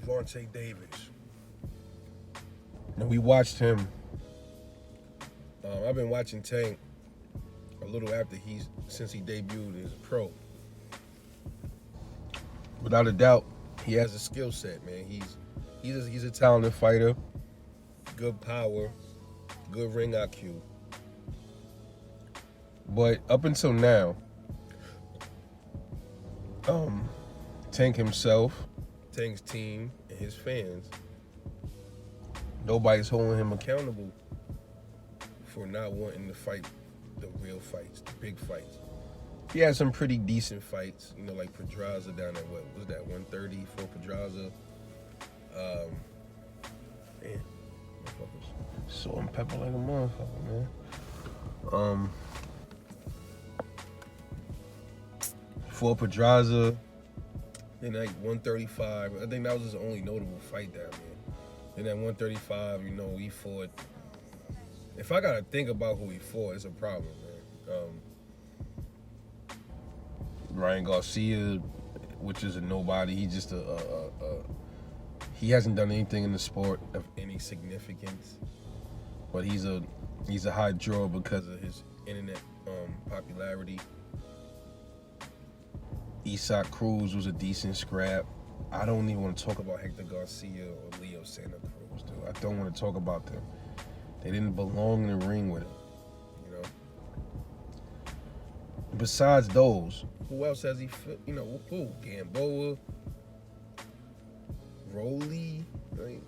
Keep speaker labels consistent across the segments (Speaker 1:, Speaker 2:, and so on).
Speaker 1: Gervonta Davis. Now we watched him. I've been watching Tank a little after since he debuted as a pro. Without a doubt, he has a skill set, man. He's a talented fighter, good power, good ring IQ. But up until now, Tank himself, Tank's team, and his fans, nobody's holding him accountable for not wanting to fight the real fights, the big fights. He had some pretty decent fights, like Pedraza down at what was that, 130 for Pedraza. Man, motherfuckers, salt and pepper like a motherfucker, man. For Pedraza, then like 135. I think that was his only notable fight that man. Then at 135, he fought. If I gotta think about who he fought, it's a problem, man. Ryan Garcia, which is a nobody. He's just he hasn't done anything in the sport of any significance, but he's a high draw because of his internet popularity. Isaac Cruz was a decent scrap. I don't even want to talk about Hector Garcia or Leo Santa Cruz, dude. I don't want to talk about them. They didn't belong in the ring with him, Besides those, who else has he? Who? Gamboa, Rolly. Right?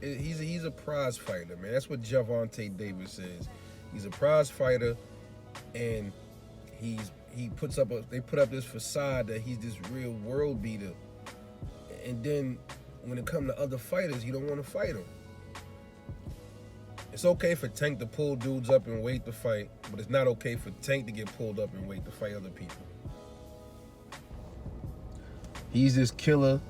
Speaker 1: He's a prize fighter, man. That's what Gervonta Davis is. He's a prize fighter, and they put up this facade that he's this real world beater, and then when it comes to other fighters, you don't want to fight them. It's okay for Tank to pull dudes up and wait to fight, but it's not okay for Tank to get pulled up and wait to fight other people. He's this killer.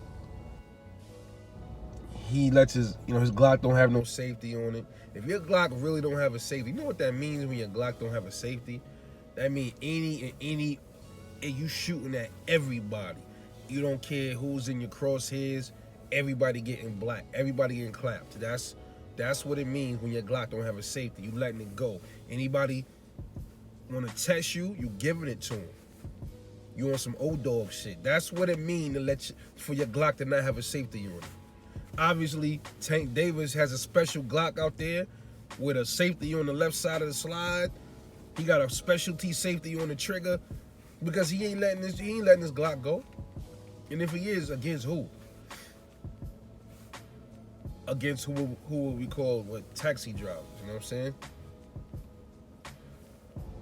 Speaker 1: He lets his Glock don't have no safety on it. If your Glock really don't have a safety, you know what that means when your Glock don't have a safety? That means and you shooting at everybody. You don't care who's in your crosshairs. Everybody getting black. Everybody getting clapped. That's what it means when your Glock don't have a safety. You letting it go. Anybody want to test you, you giving it to them. You on some old dog shit. That's what it means for your Glock to not have a safety on it. Obviously, Tank Davis has a special Glock out there with a safety on the left side of the slide. He got a specialty safety on the trigger because he ain't letting this Glock go. And if he is, against who? Against who we call taxi drivers, you know what I'm saying?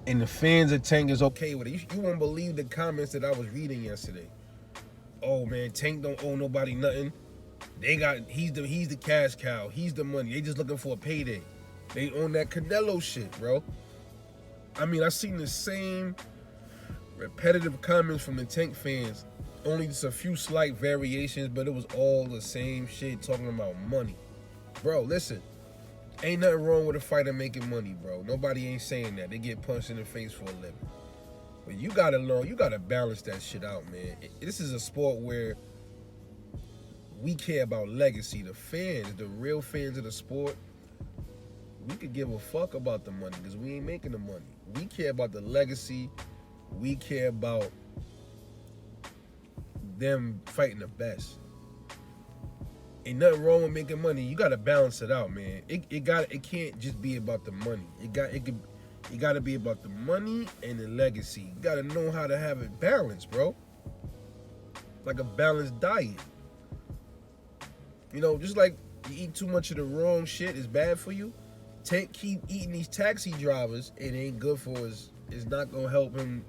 Speaker 1: And the fans of Tank is okay with it. You won't believe the comments that I was reading yesterday. Oh man, Tank don't owe nobody nothing. He's the cash cow. He's the money. They just looking for a payday. They own that Canelo shit, bro. I mean, I seen the same repetitive comments from the Tank fans. Only just a few slight variations, but it was all the same shit talking about money. Bro, listen. Ain't nothing wrong with a fighter making money, bro. Nobody ain't saying that. They get punched in the face for a living. But you gotta balance that shit out, man. This is a sport where we care about legacy. The fans, the real fans of the sport, we could give a fuck about the money because we ain't making the money. We care about the legacy. We care about them fighting the best. Ain't nothing wrong with making money. You gotta balance it out, man. It can't just be about the money. It gotta be about the money and the legacy. You gotta know how to have it balanced, bro. Like a balanced diet. Just like you eat too much of the wrong shit is bad for you. Keep eating these taxi drivers. It ain't good for us. It's not gonna help him.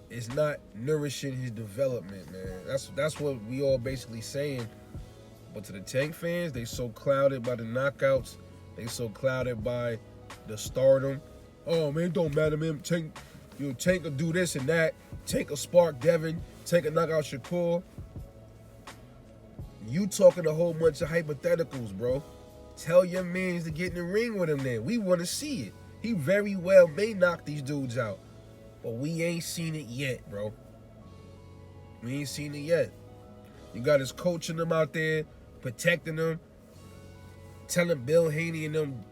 Speaker 1: It's not nourishing his development, man. That's what we all basically saying. But to the Tank fans, they so clouded by the knockouts. They so clouded by the stardom. Oh man, it don't matter, man. Tank will do this and that. Tank will spark Devin. Tank will knock out Shakur. You talking a whole bunch of hypotheticals, bro. Tell your mans to get in the ring with him then. We want to see it. He very well may knock these dudes out. But we ain't seen it yet, bro. We ain't seen it yet. You got his coaching them out there protecting them, telling Bill Haney and them,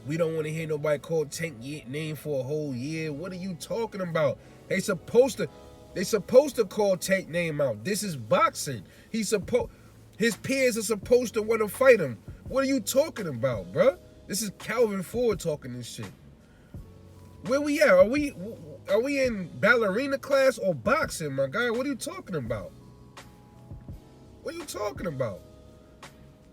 Speaker 1: we don't want to hear nobody call Tank name for a whole year. What are you talking about? They supposed to call Tank name out. This is boxing. His peers are supposed to want to fight him. What are you talking about, bruh? This is Calvin Ford talking this shit. Where we at? Are we in ballerina class or boxing, my guy? What are you talking about? What are you talking about?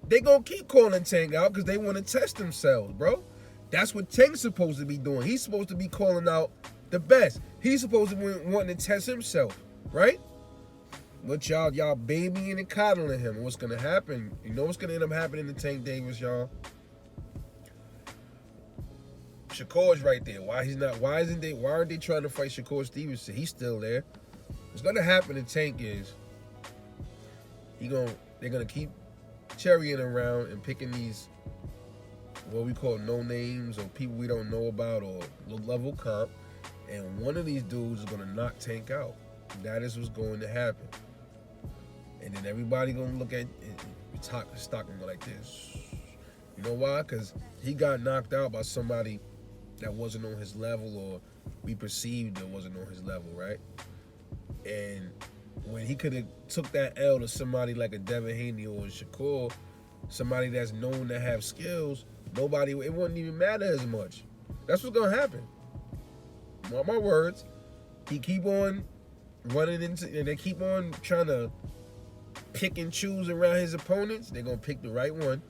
Speaker 1: They gonna keep calling Tank out because they want to test themselves, bro. That's what Tank's supposed to be doing. He's supposed to be calling out the best. He's supposed to be wanting to test himself, right? But y'all babying and coddling him. What's gonna happen? You know what's gonna end up happening to Tank Davis, y'all? Shakur's right there. Why aren't they trying to fight Shakur Stevenson? He's still there. What's gonna happen to Tank is they're gonna keep cherrying around and picking these what we call no names or people we don't know about or low level comp, and one of these dudes is gonna knock Tank out. That is what's going to happen. And then everybody gonna look at stock and go like this. You know why? Because he got knocked out by somebody that wasn't on his level, or we perceived that wasn't on his level, right? And when he could have took that L to somebody like a Devin Haney or a Shakur, somebody that's known to have skills, it wouldn't even matter as much. That's what's gonna happen. Mark my words. He keep on running into, and they keep on trying to pick and choose around his opponents. They're gonna pick the right one,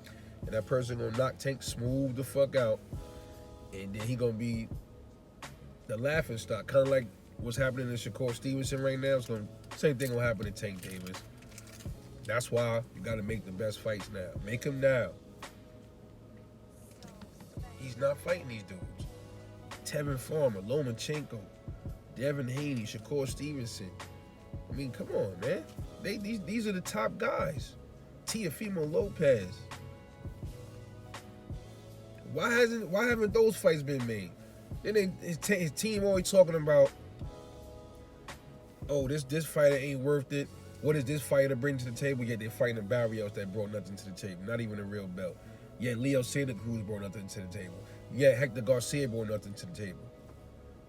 Speaker 1: and that person gonna knock Tank smooth the fuck out, and then he gonna be the laughing stock, kind of like what's happening to Shakur Stevenson right now. Same thing will happen to Tank Davis. That's why you got to make the best fights now. Make them now. He's not fighting these dudes. Tevin Farmer, Lomachenko, Devin Haney, Shakur Stevenson. I mean, come on, man. These are the top guys. Teofimo Lopez. Why haven't those fights been made? Then his team always talking about, oh, this fighter ain't worth it. What does this fighter bring to the table? Yet they're fighting the Barrios that brought nothing to the table. Not even a real belt. Yet Leo Santa Cruz brought nothing to the table. Yet Hector Garcia brought nothing to the table.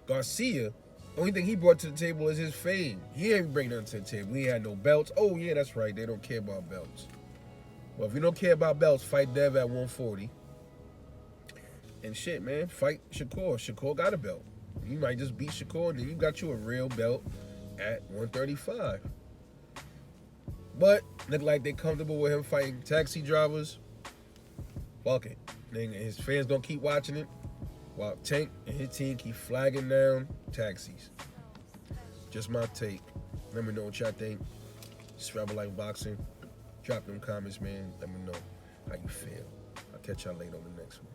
Speaker 1: Garcia, the only thing he brought to the table is his fame. He didn't bring nothing to the table. He had no belts. Oh, yeah, that's right. They don't care about belts. Well, if you don't care about belts, fight Dev at 140. And shit, man, fight Shakur. Shakur got a belt. You might just beat Shakur, and then you got you a real belt at 135. But look like they comfortable with him fighting taxi drivers. Fuck it. Then his fans gonna keep watching it while Tank and his team keep flagging down taxis. Just my take. Let me know what y'all think. It's Rebel Life Boxing. Drop them comments, man. Let me know how you feel. I'll catch y'all later on the next one.